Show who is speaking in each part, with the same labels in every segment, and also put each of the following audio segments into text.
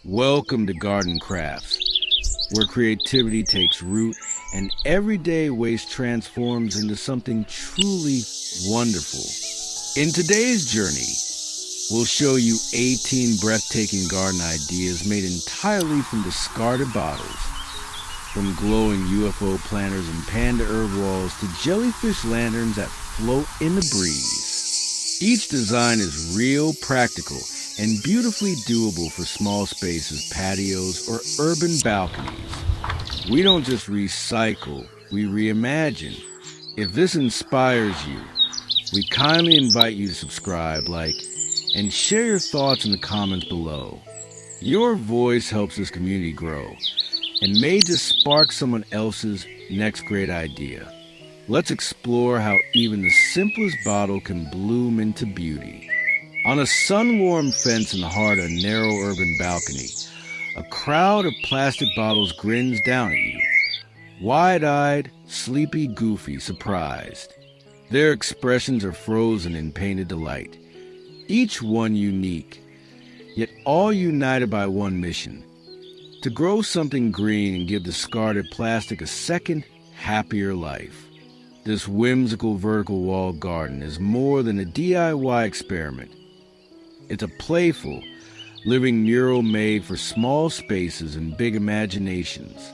Speaker 1: Welcome to Garden Crafts, where creativity takes root and everyday waste transforms into something truly wonderful. In today's journey, we'll show you 18 breathtaking garden ideas made entirely from discarded bottles. From glowing UFO planters and panda herb walls to jellyfish lanterns that float in the breeze. Each design is real, practical, and beautifully doable for small spaces, patios, or urban balconies. We don't just recycle, we reimagine. If this inspires you, we kindly invite you to subscribe, like, and share your thoughts in the comments below. Your voice helps this community grow and may just spark someone else's next great idea. Let's explore how even the simplest bottle can bloom into beauty. On a sun-warmed fence in the heart of a narrow urban balcony, a crowd of plastic bottles grins down at you, wide-eyed, sleepy, goofy, surprised. Their expressions are frozen in painted delight, each one unique, yet all united by one mission: to grow something green and give discarded plastic a second, happier life. This whimsical vertical wall garden is more than a DIY experiment. It's a playful, living mural made for small spaces and big imaginations.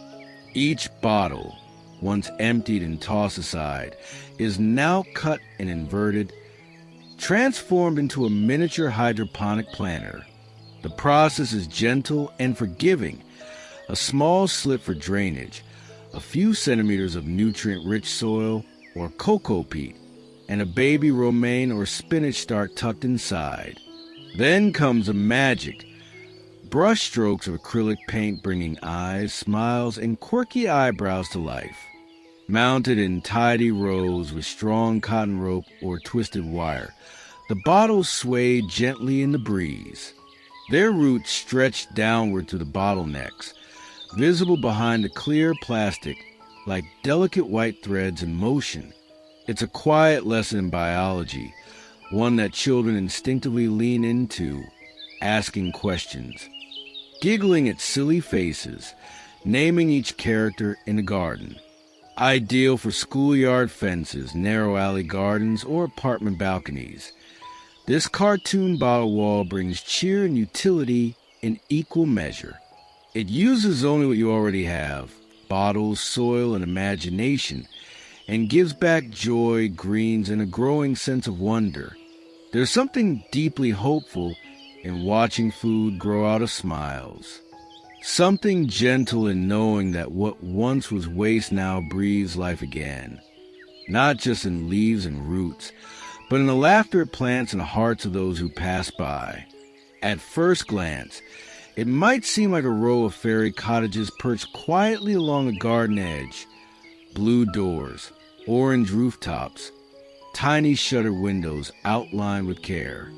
Speaker 1: Each bottle, once emptied and tossed aside, is now cut and inverted, transformed into a miniature hydroponic planter. The process is gentle and forgiving. A small slit for drainage, a few centimeters of nutrient-rich soil or cocoa peat, and a baby romaine or spinach start tucked inside. Then comes the magic. Brush strokes of acrylic paint bringing eyes, smiles, and quirky eyebrows to life. Mounted in tidy rows with strong cotton rope or twisted wire, the bottles sway gently in the breeze. Their roots stretch downward to the bottlenecks, visible behind the clear plastic like delicate white threads in motion. It's a quiet lesson in biology, one that children instinctively lean into, asking questions, giggling at silly faces, naming each character in the garden. Ideal for schoolyard fences, narrow alley gardens, or apartment balconies. This cartoon bottle wall brings cheer and utility in equal measure. It uses only what you already have, bottles, soil, and imagination, and gives back joy, greens, and a growing sense of wonder. There's something deeply hopeful in watching food grow out of smiles. Something gentle in knowing that what once was waste now breathes life again. Not just in leaves and roots, but in the laughter it plants in the hearts of those who pass by. At first glance, it might seem like a row of fairy cottages perched quietly along a garden edge. Blue doors, orange rooftops, tiny shutter windows outlined with care.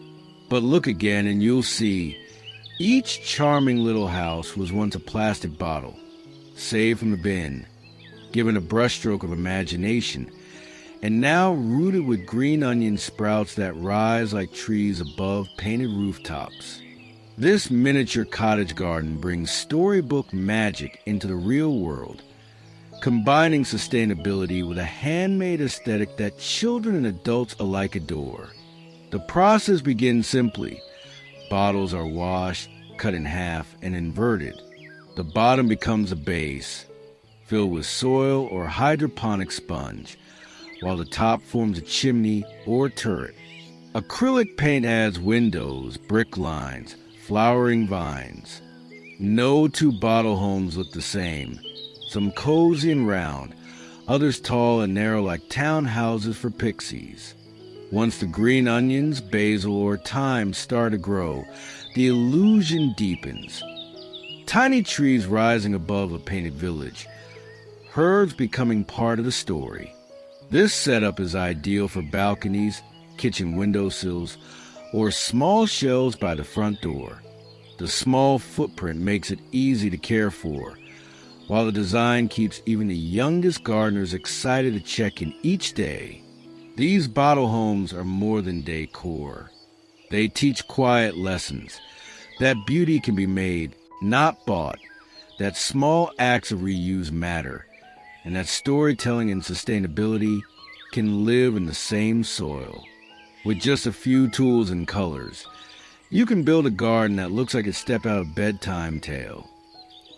Speaker 1: But look again and you'll see each charming little house was once a plastic bottle, saved from the bin, given a brushstroke of imagination, and now rooted with green onion sprouts that rise like trees above painted rooftops. This miniature cottage garden brings storybook magic into the real world, combining sustainability with a handmade aesthetic that children and adults alike adore. The process begins simply. Bottles are washed, cut in half, and inverted. The bottom becomes a base, filled with soil or hydroponic sponge, while the top forms a chimney or turret. Acrylic paint adds windows, brick lines, flowering vines. No two bottle homes look the same. Some cozy and round, others tall and narrow like townhouses for pixies. Once the green onions, basil, or thyme start to grow, the illusion deepens. Tiny trees rising above a painted village, herbs becoming part of the story. This setup is ideal for balconies, kitchen windowsills, or small shelves by the front door. The small footprint makes it easy to care for, while the design keeps even the youngest gardeners excited to check in each day. These bottle homes are more than decor. They teach quiet lessons, that beauty can be made not bought, that small acts of reuse matter, and that storytelling and sustainability can live in the same soil. With just a few tools and colors, you can build a garden that looks like a step out of bedtime tale.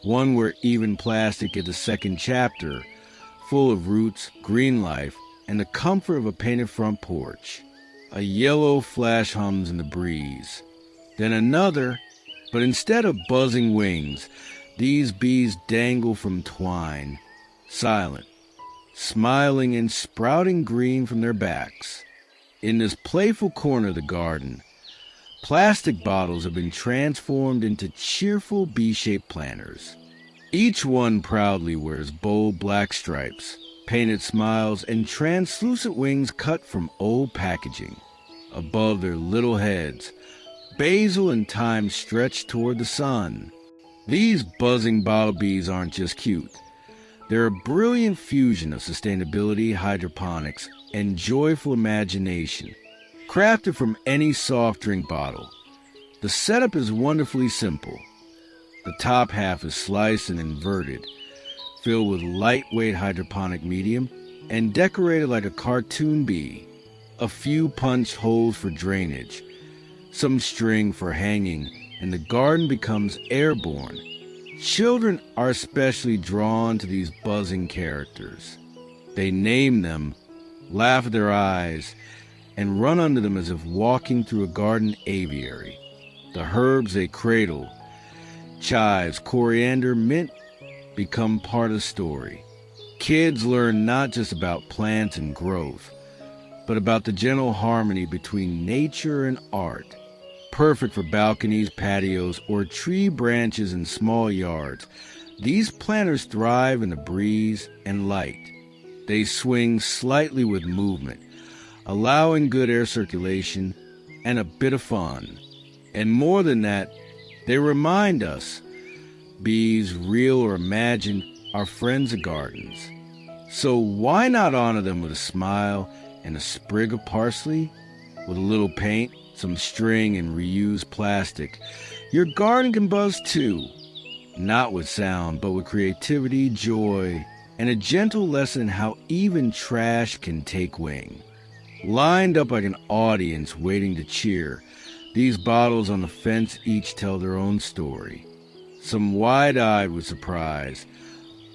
Speaker 1: One where even plastic gets a second chapter, full of roots, green life, and the comfort of a painted front porch. A yellow flash hums in the breeze. Then another, but instead of buzzing wings, these bees dangle from twine, silent, smiling and sprouting green from their backs. In this playful corner of the garden, plastic bottles have been transformed into cheerful bee-shaped planters. Each one proudly wears bold black stripes, painted smiles, and translucent wings cut from old packaging. Above their little heads, basil and thyme stretch toward the sun. These buzzing bottle bees aren't just cute. They're a brilliant fusion of sustainability, hydroponics, and joyful imagination. Crafted from any soft drink bottle, the setup is wonderfully simple. The top half is sliced and inverted, filled with lightweight hydroponic medium, and decorated like a cartoon bee. A few punched holes for drainage, some string for hanging, and the garden becomes airborne. Children are especially drawn to these buzzing characters. They name them, laugh at their eyes, and run under them as if walking through a garden aviary. The herbs they cradle, chives, coriander, mint, become part of the story. Kids learn not just about plants and growth, but about the gentle harmony between nature and art. Perfect for balconies, patios, or tree branches in small yards, these planters thrive in the breeze and light. They swing slightly with movement, allowing good air circulation and a bit of fun. And more than that, they remind us, bees, real or imagined, are friends of gardens. So why not honor them with a smile and a sprig of parsley? With a little paint, some string, and reused plastic, your garden can buzz too. Not with sound, but with creativity, joy, and a gentle lesson in how even trash can take wing. Lined up like an audience waiting to cheer, these bottles on the fence each tell their own story. Some wide-eyed with surprise,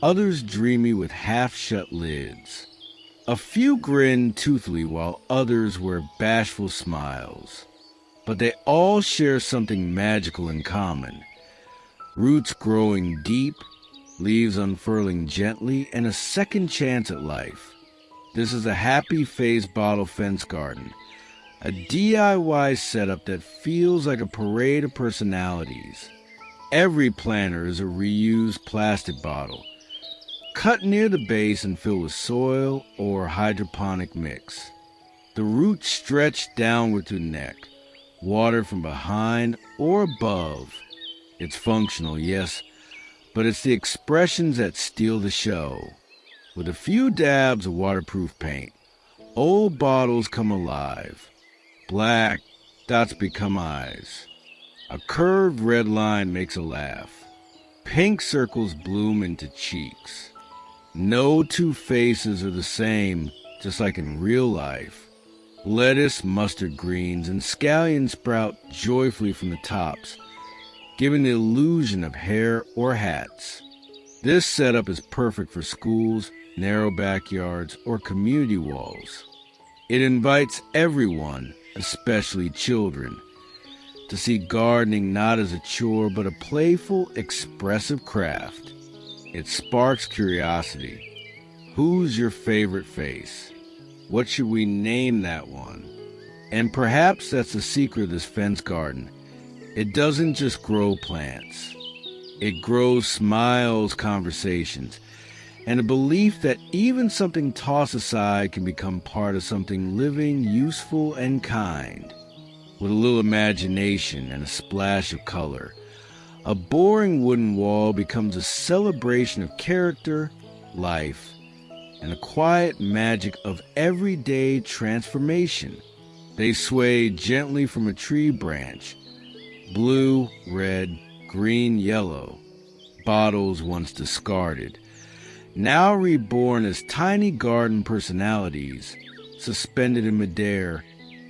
Speaker 1: others dreamy with half-shut lids. A few grin toothily while others wear bashful smiles. But they all share something magical in common. Roots growing deep, leaves unfurling gently, and a second chance at life. This is a happy face bottle fence garden, a DIY setup that feels like a parade of personalities. Every planter is a reused plastic bottle, cut near the base and filled with soil or hydroponic mix. The roots stretch downward to the neck, water from behind or above. It's functional, yes, but it's the expressions that steal the show. With a few dabs of waterproof paint, old bottles come alive. Black dots become eyes. A curved red line makes a laugh. Pink circles bloom into cheeks. No two faces are the same, just like in real life. Lettuce, mustard greens, and scallions sprout joyfully from the tops, giving the illusion of hair or hats. This setup is perfect for schools, narrow backyards, or community walls. It invites everyone, especially children, to see gardening not as a chore but a playful, expressive craft. It sparks curiosity. Who's your favorite face? What should we name that one? And perhaps that's the secret of this fence garden. It doesn't just grow plants. It grows smiles, conversations, and a belief that even something tossed aside can become part of something living, useful, and kind. With a little imagination and a splash of color, a boring wooden wall becomes a celebration of character, life, and the quiet magic of everyday transformation. They sway gently from a tree branch, blue, red, green-yellow, bottles once discarded, now reborn as tiny garden personalities, suspended in midair,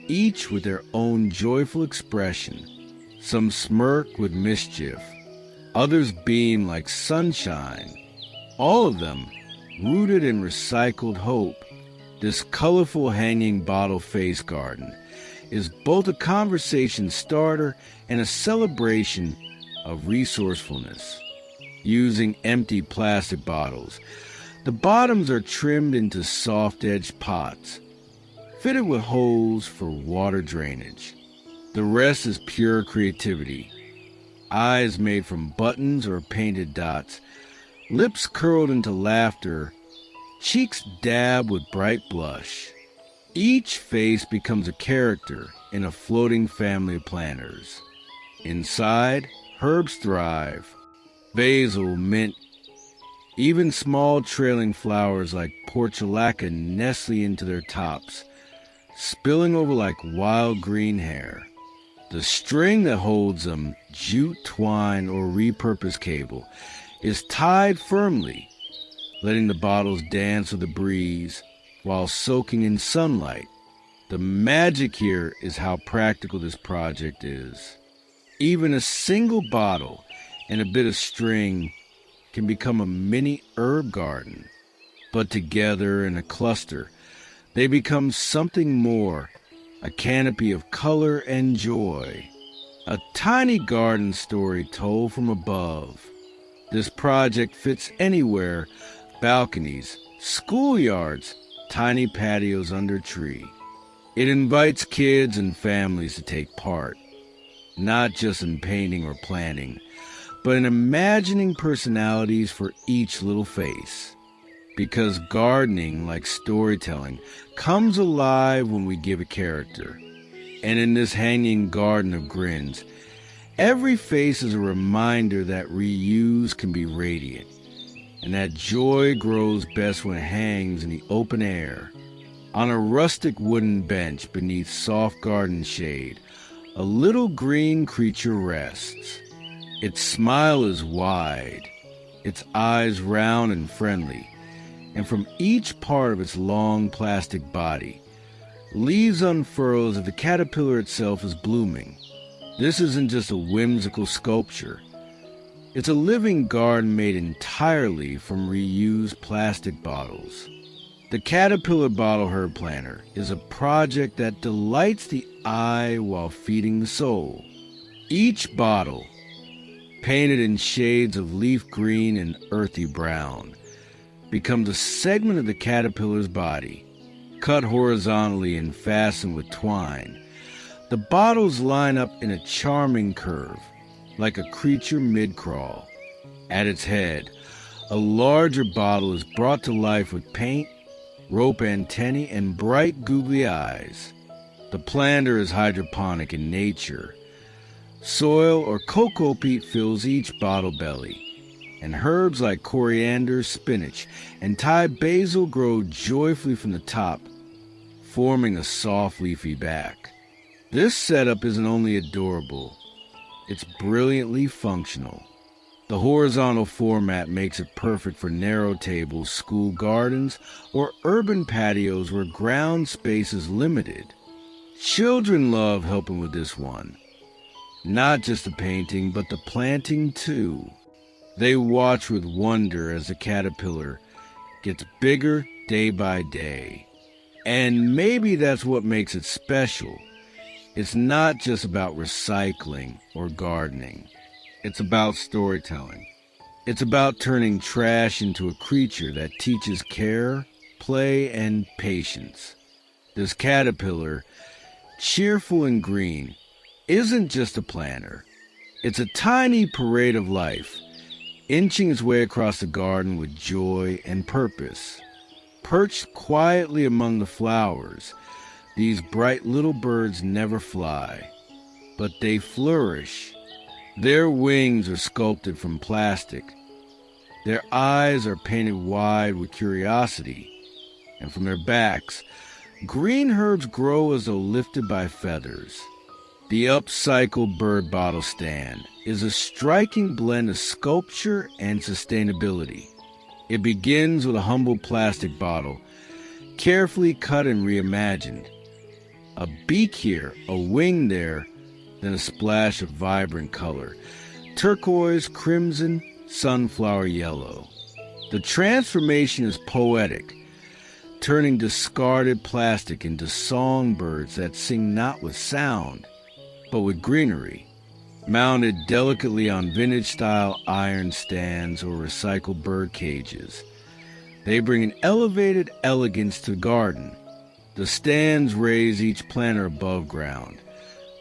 Speaker 1: each with their own joyful expression. Some smirk with mischief, others beam like sunshine, all of them rooted in recycled hope. This colorful hanging bottle face garden is both a conversation starter and a celebration of resourcefulness. Using empty plastic bottles, the bottoms are trimmed into soft-edged pots, fitted with holes for water drainage. The rest is pure creativity. Eyes made from buttons or painted dots, lips curled into laughter, cheeks dabbed with bright blush. Each face becomes a character in a floating family of planters. Inside, herbs thrive. Basil, mint, even small trailing flowers like portulaca nestling into their tops, spilling over like wild green hair. The string that holds them, jute, twine, or repurposed cable, is tied firmly, letting the bottles dance with the breeze while soaking in sunlight. The magic here is how practical this project is. Even a single bottle and a bit of string can become a mini herb garden. But together in a cluster, they become something more, a canopy of color and joy. A tiny garden story told from above. This project fits anywhere: balconies, schoolyards, tiny patios under a tree. It invites kids and families to take part, not just in painting or planting, but in imagining personalities for each little face. Because gardening, like storytelling, comes alive when we give a character. And in this hanging garden of grins, every face is a reminder that reuse can be radiant, and that joy grows best when it hangs in the open air. On a rustic wooden bench beneath soft garden shade, a little green creature rests. Its smile is wide, its eyes round and friendly, and from each part of its long plastic body, leaves unfurl as if the caterpillar itself is blooming. This isn't just a whimsical sculpture. It's a living garden made entirely from reused plastic bottles. The Caterpillar Bottle Herb Planter is a project that delights the eye while feeding the soul. Each bottle, painted in shades of leaf green and earthy brown, becomes a segment of the caterpillar's body, cut horizontally and fastened with twine. The bottles line up in a charming curve, like a creature mid-crawl. At its head, a larger bottle is brought to life with paint, rope antennae, and bright googly eyes. The planter is hydroponic in nature. Soil or cocoa peat fills each bottle belly, and herbs like coriander, spinach, and Thai basil grow joyfully from the top, forming a soft leafy back. This setup isn't only adorable, it's brilliantly functional. The horizontal format makes it perfect for narrow tables, school gardens, or urban patios where ground space is limited. Children love helping with this one. Not just the painting, but the planting too. They watch with wonder as the caterpillar gets bigger day by day. And maybe that's what makes it special. It's not just about recycling or gardening. It's about storytelling. It's about turning trash into a creature that teaches care, play, and patience. This caterpillar, cheerful and green, isn't just a planter. It's a tiny parade of life, inching its way across the garden with joy and purpose. Perched quietly among the flowers, these bright little birds never fly, but they flourish. Their wings are sculpted from plastic. Their eyes are painted wide with curiosity, and from their backs, green herbs grow as though lifted by feathers. The Upcycled bird bottle stand is a striking blend of sculpture and sustainability. It begins with a humble plastic bottle, carefully cut and reimagined. A beak here, a wing there, then a splash of vibrant color. Turquoise, crimson, sunflower yellow. The transformation is poetic, turning discarded plastic into songbirds that sing not with sound, but with greenery. Mounted delicately on vintage-style iron stands or recycled bird cages, they bring an elevated elegance to the garden. The stands raise each planter above ground,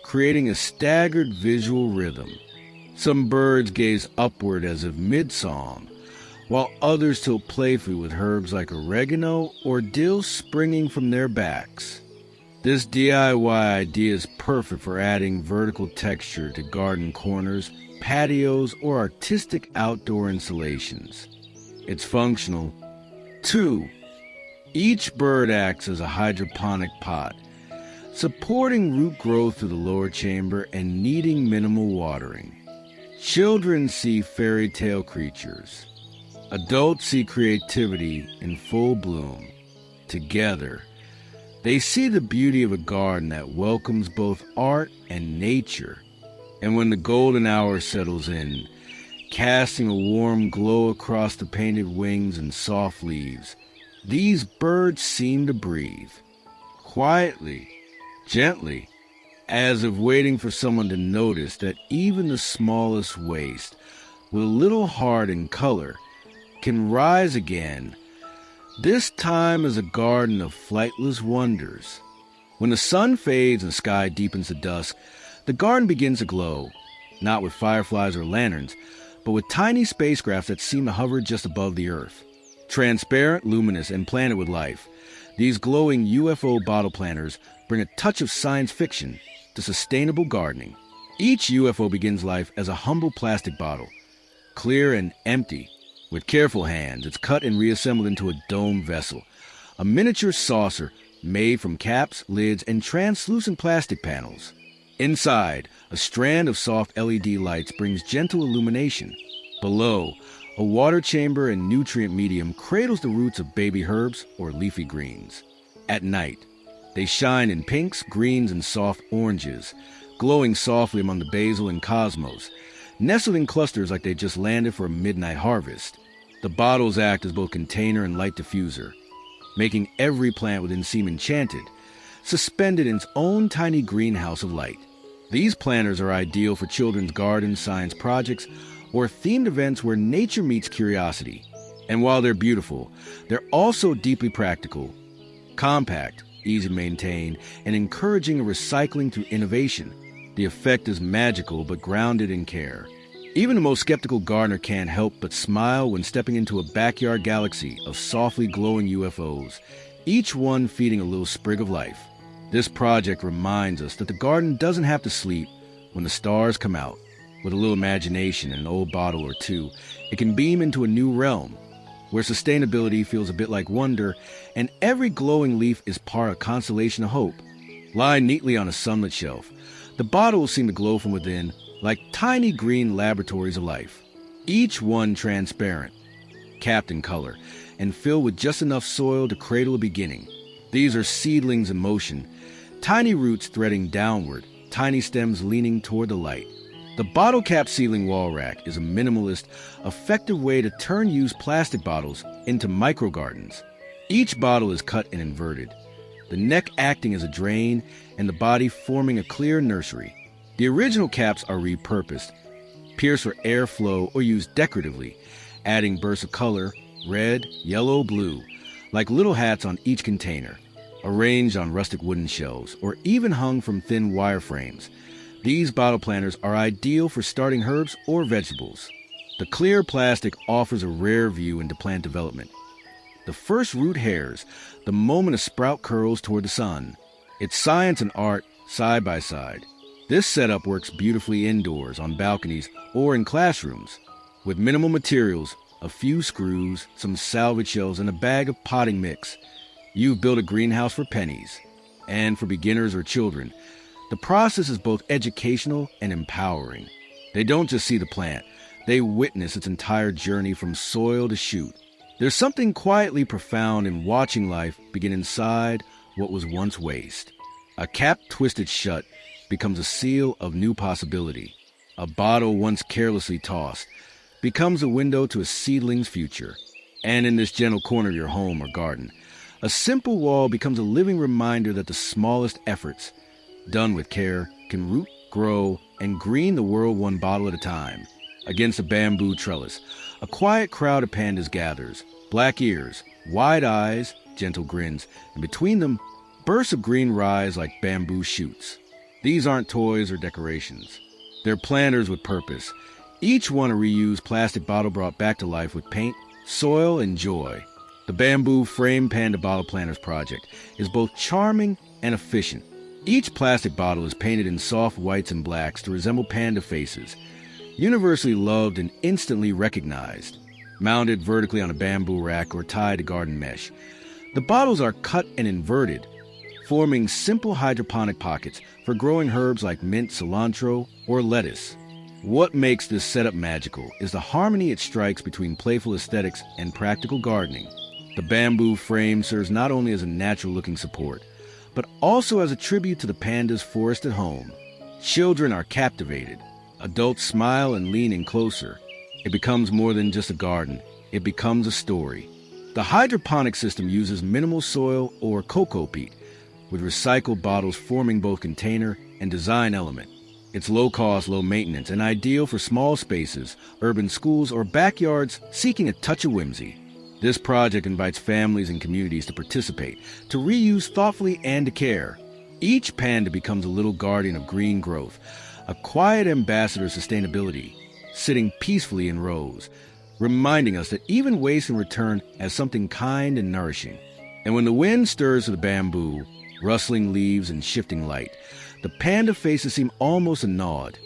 Speaker 1: creating a staggered visual rhythm. Some birds gaze upward as if mid-song, while others tilt playfully with herbs like oregano or dill springing from their backs. This DIY idea is perfect for adding vertical texture to garden corners, patios, or artistic outdoor installations. It's functional. 2. Each bird acts as a hydroponic pot, supporting root growth through the lower chamber and needing minimal watering. Children see fairy tale creatures. Adults see creativity in full bloom. Together, they see the beauty of a garden that welcomes both art and nature. And when the golden hour settles in, casting a warm glow across the painted wings and soft leaves, these birds seem to breathe. Quietly, gently, as if waiting for someone to notice that even the smallest waste, with a little heart and color, can rise again. This time is a garden of flightless wonders. When the sun fades and the sky deepens to dusk, the garden begins to glow, not with fireflies or lanterns, but with tiny spacecrafts that seem to hover just above the earth. Transparent, luminous, and planted with life, these glowing UFO bottle planters bring a touch of science fiction to sustainable gardening. Each UFO begins life as a humble plastic bottle, clear and empty. With careful hands, it's cut and reassembled into a dome vessel, a miniature saucer made from caps, lids, and translucent plastic panels. Inside, a strand of soft LED lights brings gentle illumination. Below, a water chamber and nutrient medium cradles the roots of baby herbs or leafy greens. At night, they shine in pinks, greens, and soft oranges, glowing softly among the basil and cosmos, nestled in clusters like they just landed for a midnight harvest. The bottles act as both container and light diffuser, making every plant within seem enchanted, suspended in its own tiny greenhouse of light. These planters are ideal for children's garden science projects or themed events where nature meets curiosity. And while they're beautiful, they're also deeply practical, compact, easy to maintain, and encouraging recycling through innovation. The effect is magical but grounded in care. Even the most skeptical gardener can't help but smile when stepping into a backyard galaxy of softly glowing UFOs, each one feeding a little sprig of life. This project reminds us that the garden doesn't have to sleep when the stars come out. With a little imagination and an old bottle or two, it can beam into a new realm, where sustainability feels a bit like wonder, and every glowing leaf is part of a constellation of hope. Lying neatly on a sunlit shelf, the bottles seem to glow from within like tiny green laboratories of life, each one transparent, capped in color, and filled with just enough soil to cradle a beginning. These are seedlings in motion, tiny roots threading downward, tiny stems leaning toward the light. The bottle cap seedling wall rack is a minimalist, effective way to turn used plastic bottles into micro gardens. Each bottle is cut and inverted, the neck acting as a drain and the body forming a clear nursery. The original caps are repurposed, pierced for airflow or used decoratively, adding bursts of color, red, yellow, blue, like little hats on each container, arranged on rustic wooden shelves, or even hung from thin wire frames. These bottle planters are ideal for starting herbs or vegetables. The clear plastic offers a rare view into plant development. The first root hairs, the moment a sprout curls toward the sun. It's science and art side by side. This setup works beautifully indoors, on balconies, or in classrooms. With minimal materials, a few screws, some salvage shells, and a bag of potting mix, you've built a greenhouse for pennies. And for beginners or children, The process is both educational and empowering. They don't just see the plant, they witness its entire journey from soil to shoot. There's something quietly profound in watching life begin inside what was once waste. A cap twisted shut becomes a seal of new possibility. A bottle once carelessly tossed becomes a window to a seedling's future. And in this gentle corner of your home or garden, a simple wall becomes a living reminder that the smallest efforts, done with care, can root, grow, and green the world one bottle at a time. Against a bamboo trellis, a quiet crowd of pandas gathers, black ears, wide eyes, gentle grins, and between them, bursts of green rise like bamboo shoots. These aren't toys or decorations. They're planters with purpose, each one a reused plastic bottle brought back to life with paint, soil, and joy. The Bamboo Frame Panda Bottle Planters project is both charming and efficient. Each plastic bottle is painted in soft whites and blacks to resemble panda faces, universally loved and instantly recognized. Mounted vertically on a bamboo rack or tied to garden mesh, the bottles are cut and inverted, forming simple hydroponic pockets for growing herbs like mint, cilantro, or lettuce. What makes this setup magical is the harmony it strikes between playful aesthetics and practical gardening. The bamboo frame serves not only as a natural-looking support, but also as a tribute to the panda's forested home. Children are captivated. Adults smile and lean in closer. It becomes more than just a garden. It becomes a story. The hydroponic system uses minimal soil or cocoa peat, with recycled bottles forming both container and design element. It's low-cost, low-maintenance, and ideal for small spaces, urban schools, or backyards seeking a touch of whimsy. This project invites families and communities to participate, to reuse thoughtfully and to care. Each panda becomes a little guardian of green growth, a quiet ambassador of sustainability, sitting peacefully in rows, reminding us that even waste can return as something kind and nourishing. And when the wind stirs to the bamboo, rustling leaves and shifting light, the panda faces seem almost anawed,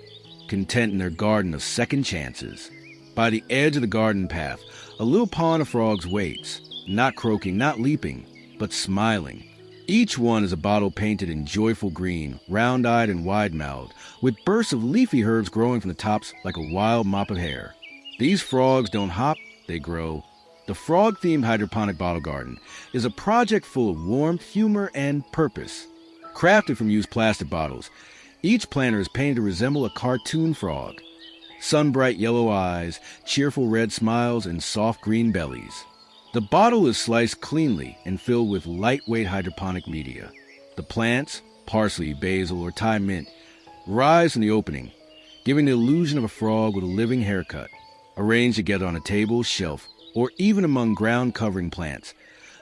Speaker 1: content in their garden of second chances. By the edge of the garden path, a little pond of frogs waits, not croaking, not leaping, but smiling. Each one is a bottle painted in joyful green, round-eyed and wide-mouthed, with bursts of leafy herbs growing from the tops like a wild mop of hair. These frogs don't hop, they grow. The frog-themed hydroponic bottle garden is a project full of warmth, humor, and purpose. Crafted from used plastic bottles, each planter is painted to resemble a cartoon frog. Sun-bright yellow eyes, cheerful red smiles, and soft green bellies. The bottle is sliced cleanly and filled with lightweight hydroponic media. The plants, parsley, basil, or Thai mint, rise from the opening, giving the illusion of a frog with a living haircut. Arranged together on a table, shelf, or even among ground-covering plants,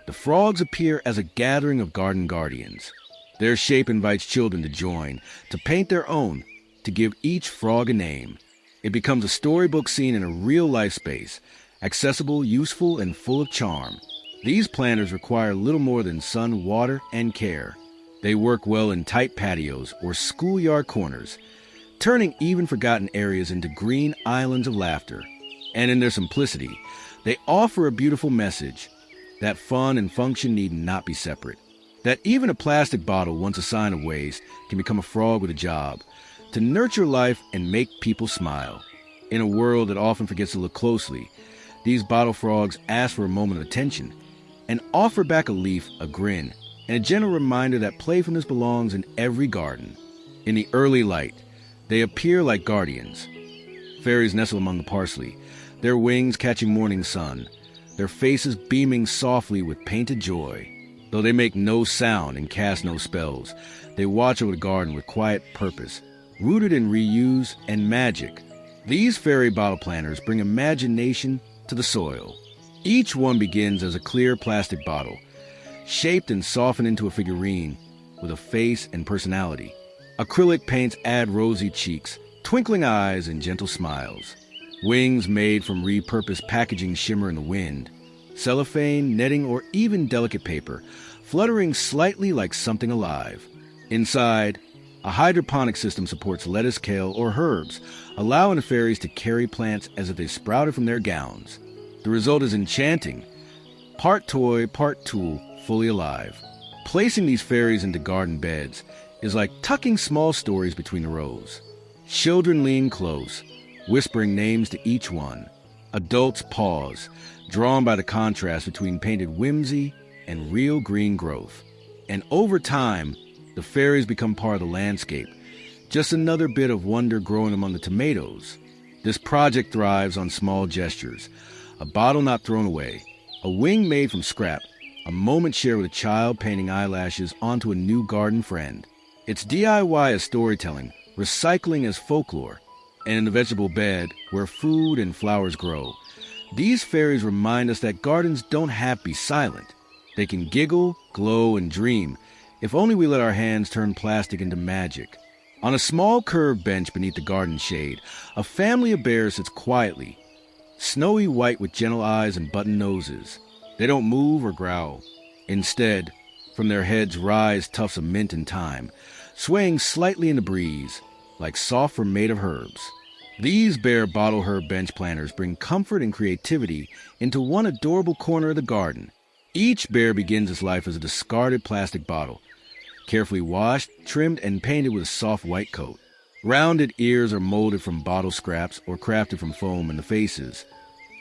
Speaker 1: the frogs appear as a gathering of garden guardians. Their shape invites children to join, to paint their own, to give each frog a name. It becomes a storybook scene in a real-life space, accessible, useful, and full of charm. These planters require little more than sun, water, and care. They work well in tight patios or schoolyard corners, turning even forgotten areas into green islands of laughter. And in their simplicity, they offer a beautiful message that fun and function need not be separate. That even a plastic bottle, once a sign of waste, can become a frog with a job, to nurture life and make people smile. In a world that often forgets to look closely, these bottle frogs ask for a moment of attention and offer back a leaf, a grin, and a gentle reminder that playfulness belongs in every garden. In the early light, they appear like guardians. Fairies nestle among the parsley, their wings catching morning sun, their faces beaming softly with painted joy. Though they make no sound and cast no spells, they watch over the garden with quiet purpose, rooted in reuse and magic. These fairy bottle planters bring imagination to the soil. Each one begins as a clear plastic bottle, shaped and softened into a figurine with a face and personality. Acrylic paints add rosy cheeks, twinkling eyes, and gentle smiles. Wings made from repurposed packaging shimmer in the wind. Cellophane, netting, or even delicate paper, fluttering slightly like something alive. Inside, a hydroponic system supports lettuce, kale, or herbs, allowing the fairies to carry plants as if they sprouted from their gowns. The result is enchanting, part toy, part tool, fully alive. Placing these fairies into garden beds, is like tucking small stories between the rows. Children lean close, whispering names to each one. Adults pause, drawn by the contrast between painted whimsy and real green growth. And over time, the fairies become part of the landscape, just another bit of wonder growing among the tomatoes. This project thrives on small gestures, a bottle not thrown away, a wing made from scrap, a moment shared with a child painting eyelashes onto a new garden friend. It's DIY as storytelling, recycling as folklore, and in the vegetable bed where food and flowers grow. These fairies remind us that gardens don't have to be silent. They can giggle, glow, and dream, if only we let our hands turn plastic into magic. On a small curved bench beneath the garden shade, a family of bears sits quietly, snowy white with gentle eyes and button noses. They don't move or growl. Instead, from their heads rise tufts of mint and thyme, swaying slightly in the breeze, like soft fur made of herbs. These bare bottle herb bench planters bring comfort and creativity into one adorable corner of the garden. Each bear begins its life as a discarded plastic bottle, carefully washed, trimmed, and painted with a soft white coat. Rounded ears are molded from bottle scraps or crafted from foam, and the faces,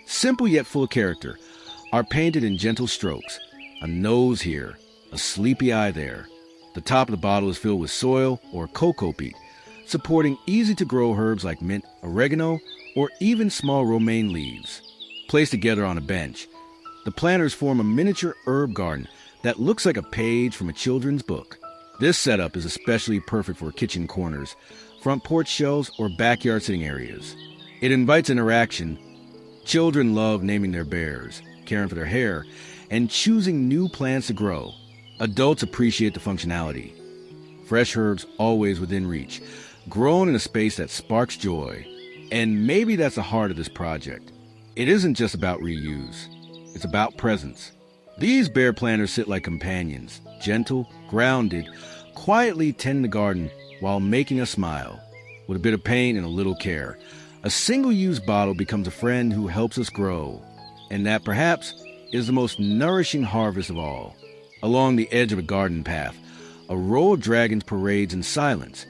Speaker 1: simple yet full of character, are painted in gentle strokes. A nose here, a sleepy eye there. The top of the bottle is filled with soil or cocoa peat, supporting easy-to-grow herbs like mint, oregano, or even small romaine leaves. Placed together on a bench, the planters form a miniature herb garden that looks like a page from a children's book. This setup is especially perfect for kitchen corners, front porch shelves, or backyard sitting areas. It invites interaction. Children love naming their bears, caring for their hair, and choosing new plants to grow. Adults appreciate the functionality. Fresh herbs always within reach, grown in a space that sparks joy. And maybe that's the heart of this project. It isn't just about reuse. It's about presence. These bear planters sit like companions, gentle, grounded, quietly tend the garden while making us smile. With a bit of pain and a little care, a single-use bottle becomes a friend who helps us grow. And that, perhaps, is the most nourishing harvest of all. Along the edge of a garden path, a row of dragons parades in silence,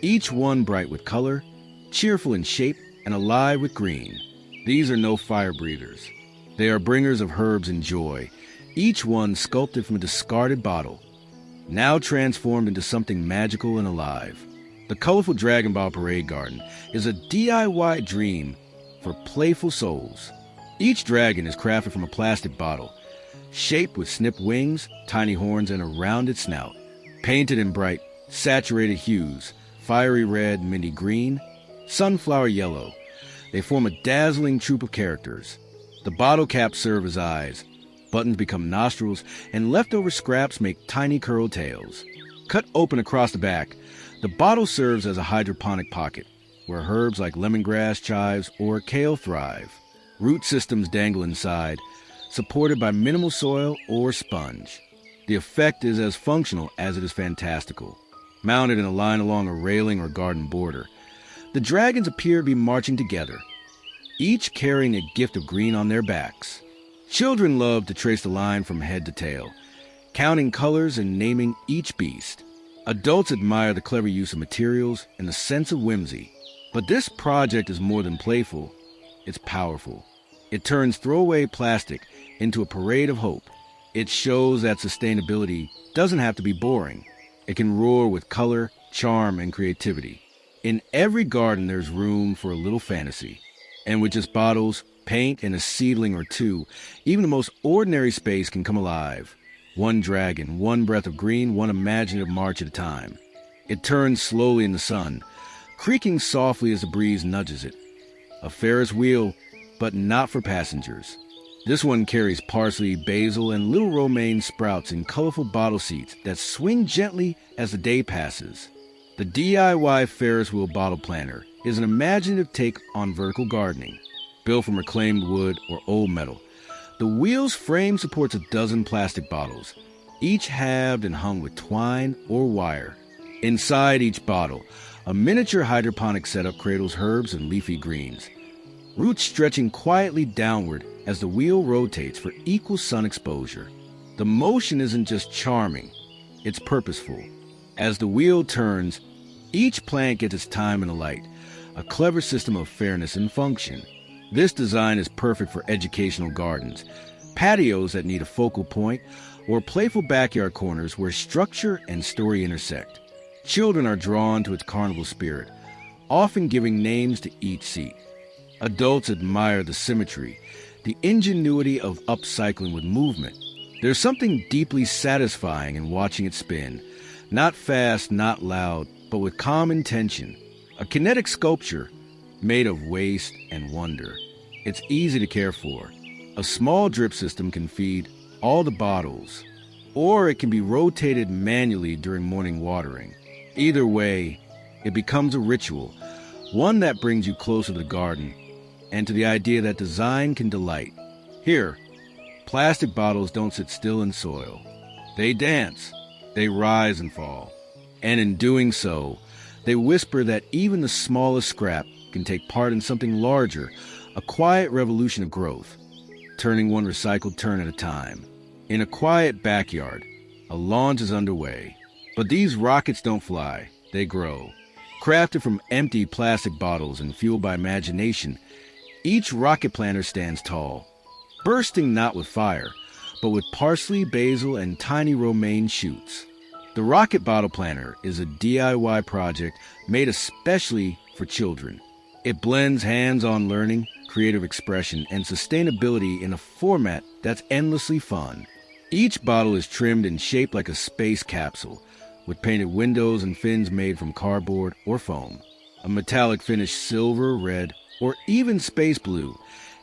Speaker 1: each one bright with color, cheerful in shape, and alive with green. These are no fire breathers. They are bringers of herbs and joy, each one sculpted from a discarded bottle, now transformed into something magical and alive. The colorful Dragon Ball Parade Garden is a DIY dream for playful souls. Each dragon is crafted from a plastic bottle, shaped with snipped wings, tiny horns, and a rounded snout. Painted in bright, saturated hues, fiery red, minty green, sunflower yellow, they form a dazzling troupe of characters. The bottle caps serve as eyes, buttons become nostrils, and leftover scraps make tiny curled tails. Cut open across the back, the bottle serves as a hydroponic pocket, where herbs like lemongrass, chives, or kale thrive. Root systems dangle inside, supported by minimal soil or sponge. The effect is as functional as it is fantastical. Mounted in a line along a railing or garden border, the dragons appear to be marching together, each carrying a gift of green on their backs. Children love to trace the line from head to tail, counting colors and naming each beast. Adults admire the clever use of materials and the sense of whimsy. But this project is more than playful, it's powerful. It turns throwaway plastic into a parade of hope. It shows that sustainability doesn't have to be boring. It can roar with color, charm, and creativity. In every garden there's room for a little fantasy. And with just bottles, paint, and a seedling or two, even the most ordinary space can come alive. One dragon, one breath of green, one imaginative march at a time. It turns slowly in the sun, creaking softly as the breeze nudges it. A Ferris wheel, but not for passengers. This one carries parsley, basil, and little romaine sprouts in colorful bottle seats that swing gently as the day passes. The DIY Ferris wheel bottle planter is an imaginative take on vertical gardening. Built from reclaimed wood or old metal, the wheel's frame supports a dozen plastic bottles, each halved and hung with twine or wire. Inside each bottle, a miniature hydroponic setup cradles herbs and leafy greens, roots stretching quietly downward as the wheel rotates for equal sun exposure. The motion isn't just charming, it's purposeful. As the wheel turns, each plant gets its time in the light, a clever system of fairness and function. This design is perfect for educational gardens, patios that need a focal point, or playful backyard corners where structure and story intersect. Children are drawn to its carnival spirit, often giving names to each seat. Adults admire the symmetry, the ingenuity of upcycling with movement. There's something deeply satisfying in watching it spin, not fast, not loud, but with calm intention. A kinetic sculpture made of waste and wonder. It's easy to care for. A small drip system can feed all the bottles, or it can be rotated manually during morning watering. Either way, it becomes a ritual, one that brings you closer to the garden and to the idea that design can delight. Here, plastic bottles don't sit still in soil. They dance, they rise and fall, and in doing so, they whisper that even the smallest scrap can take part in something larger, a quiet revolution of growth, turning one recycled turn at a time. In a quiet backyard, a launch is underway. But these rockets don't fly, they grow. Crafted from empty plastic bottles and fueled by imagination, each rocket planter stands tall, bursting not with fire, but with parsley, basil, and tiny romaine shoots. The rocket bottle planter is a DIY project made especially for children. It blends hands-on learning, creative expression, and sustainability in a format that's endlessly fun. Each bottle is trimmed and shaped like a space capsule, with painted windows and fins made from cardboard or foam. A metallic finish silver, red, or even space blue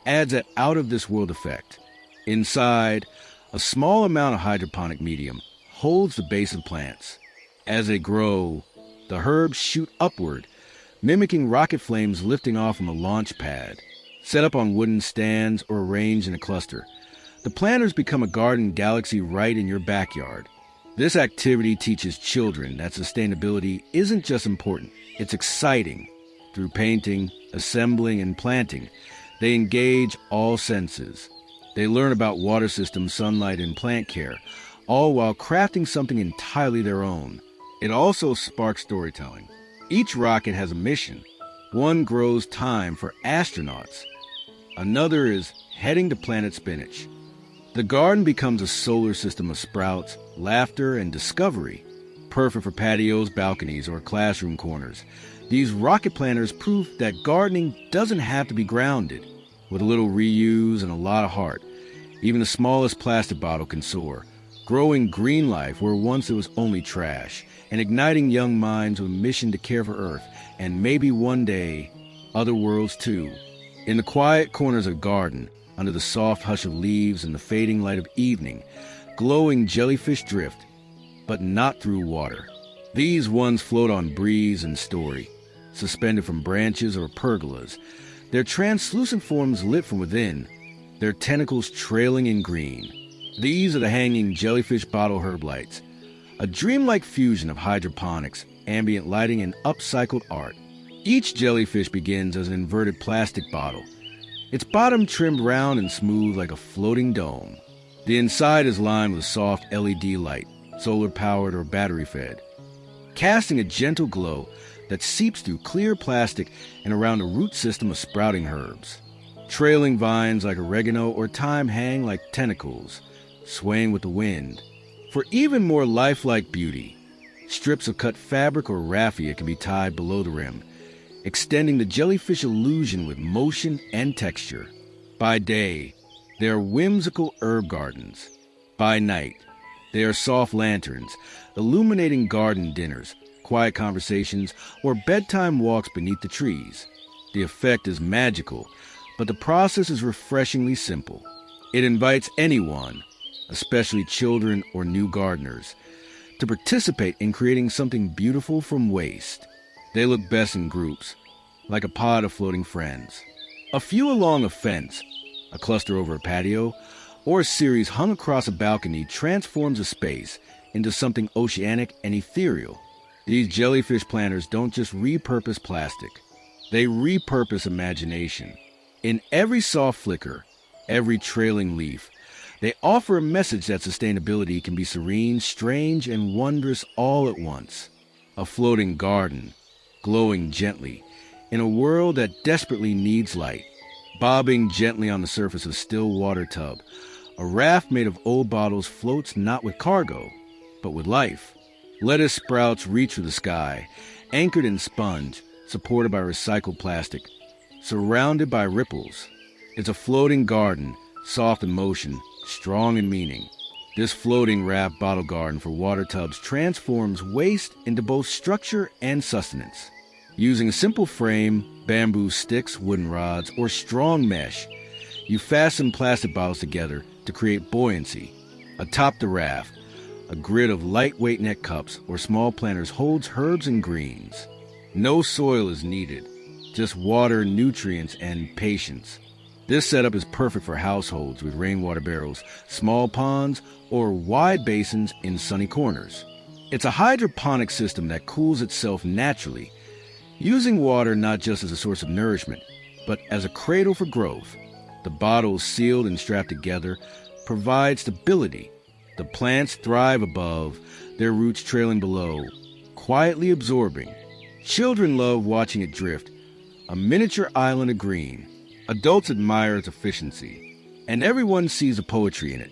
Speaker 1: adds that out-of-this-world effect. Inside, a small amount of hydroponic medium holds the base of plants. As they grow, the herbs shoot upward, mimicking rocket flames lifting off from a launch pad. Set up on wooden stands or arranged in a cluster, the planters become a garden galaxy right in your backyard. This activity teaches children that sustainability isn't just important, it's exciting. Through painting, assembling, and planting, they engage all senses. They learn about water systems, sunlight, and plant care, all while crafting something entirely their own. It also sparks storytelling. Each rocket has a mission. One grows time for astronauts. Another is heading to planet Spinach. The garden becomes a solar system of sprouts, laughter, and discovery. Perfect for patios, balconies, or classroom corners. These rocket planters prove that gardening doesn't have to be grounded. With a little reuse and a lot of heart, even the smallest plastic bottle can soar, growing green life where once it was only trash, and igniting young minds with a mission to care for Earth, and maybe one day, other worlds too. In the quiet corners of the garden, under the soft hush of leaves and the fading light of evening, glowing jellyfish drift, but not through water. These ones float on breeze and story, suspended from branches or pergolas, their translucent forms lit from within, their tentacles trailing in green. These are the hanging jellyfish bottle herb lights, a dreamlike fusion of hydroponics, ambient lighting, and upcycled art. Each jellyfish begins as an inverted plastic bottle, its bottom trimmed round and smooth like a floating dome. The inside is lined with soft LED light, solar-powered or battery-fed, casting a gentle glow that seeps through clear plastic and around a root system of sprouting herbs. Trailing vines like oregano or thyme hang like tentacles, swaying with the wind. For even more lifelike beauty, strips of cut fabric or raffia can be tied below the rim, extending the jellyfish illusion with motion and texture. By day, they are whimsical herb gardens. By night, they are soft lanterns, illuminating garden dinners, quiet conversations, or bedtime walks beneath the trees. The effect is magical, but the process is refreshingly simple. It invites anyone, especially children or new gardeners, to participate in creating something beautiful from waste. They look best in groups, like a pod of floating friends. A few along a fence, a cluster over a patio, or a series hung across a balcony transforms a space into something oceanic and ethereal. These jellyfish planters don't just repurpose plastic, they repurpose imagination. In every soft flicker, every trailing leaf, They offer a message that sustainability can be serene, strange, and wondrous all at once. A floating garden, glowing gently, in a world that desperately needs light. Bobbing gently on the surface of a still water tub, a raft made of old bottles floats not with cargo, but with life. Lettuce sprouts reach for the sky, anchored in sponge, supported by recycled plastic, surrounded by ripples. It's a floating garden, soft in motion, strong in meaning. This floating raft bottle garden for water tubs transforms waste into both structure and sustenance. Using a simple frame, bamboo sticks, wooden rods, or strong mesh, you fasten plastic bottles together to create buoyancy. Atop the raft, a grid of lightweight neck cups or small planters holds herbs and greens. No soil is needed, just water, nutrients, and patience. This setup is perfect for households with rainwater barrels, small ponds, or wide basins in sunny corners. It's a hydroponic system that cools itself naturally, using water not just as a source of nourishment, but as a cradle for growth. The bottles, sealed and strapped together, provide stability. The plants thrive above, their roots trailing below, quietly absorbing. Children love watching it drift, a miniature island of green. Adults admire its efficiency, and everyone sees the poetry in it.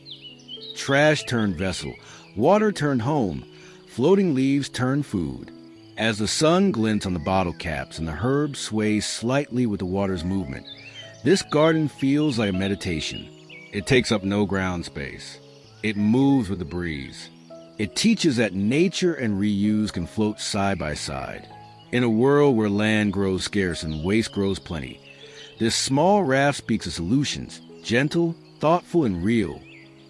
Speaker 1: Trash turned vessel, water turned home, floating leaves turned food. As the sun glints on the bottle caps and the herbs sway slightly with the water's movement, this garden feels like a meditation. It takes up no ground space. It moves with the breeze. It teaches that nature and reuse can float side by side. In a world where land grows scarce and waste grows plenty, this small raft speaks of solutions, gentle, thoughtful, and real.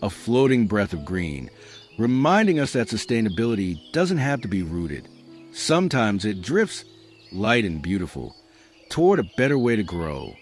Speaker 1: A floating breath of green, reminding us that sustainability doesn't have to be rooted. Sometimes it drifts, light and beautiful, toward a better way to grow.